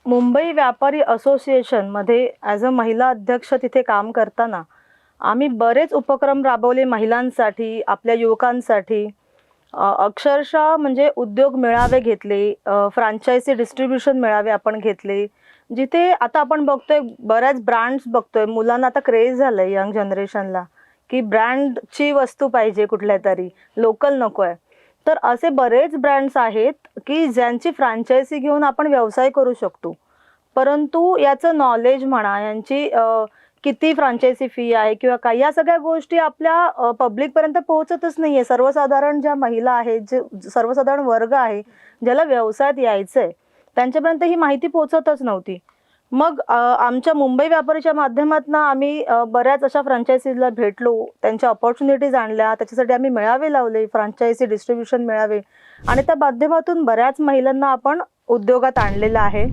मुंबई व्यापारी असोसिएशनमध्ये as a महिला अध्यक्ष तिथे काम करताना आम्ही बरेच उपक्रम राबवले महिलांसाठी, आपल्या युवकांसाठी. अक्षरशः म्हणजे उद्योग मेळावे घेतले, फ्रँचायझी डिस्ट्रिब्युशन मेळावे आपण घेतले. जिथे आता आपण बघतोय बऱ्याच ब्रँड्स बघतोय, मुलांना आता क्रेज झालंय यंग जनरेशनला, की ब्रँडची वस्तू पाहिजे कुठल्यातरी, लोकल नकोय. तर असे बरेच ब्रँड्स आहेत की ज्यांची फ्रँचायझी घेऊन आपण व्यवसाय करू शकतो. परंतु याचं नॉलेज म्हणा, यांची किती फ्रँचायझी फी आहे किंवा काय, या सगळ्या गोष्टी आपल्या पब्लिकपर्यंत पोहोचतच नाहीये. सर्वसाधारण ज्या महिला आहेत, जे सर्वसाधारण वर्ग आहे, ज्याला व्यवसायात यायचंय, त्यांच्यापर्यंत ही माहिती पोहोचतच नव्हती. मग आमच्या मुंबई व्यापारीच्या माध्यमातून आम्ही बऱ्याच अशा फ्रँचायझीला भेटलो, त्यांच्या अपॉर्च्युनिटीज आणल्या, त्याच्यासाठी आम्ही मेळावे लावले, फ्रँचायझी डिस्ट्रिब्युशन मेळावे, आणि त्या माध्यमातून बऱ्याच महिलांना आपण उद्योगात आणलेलं आहे.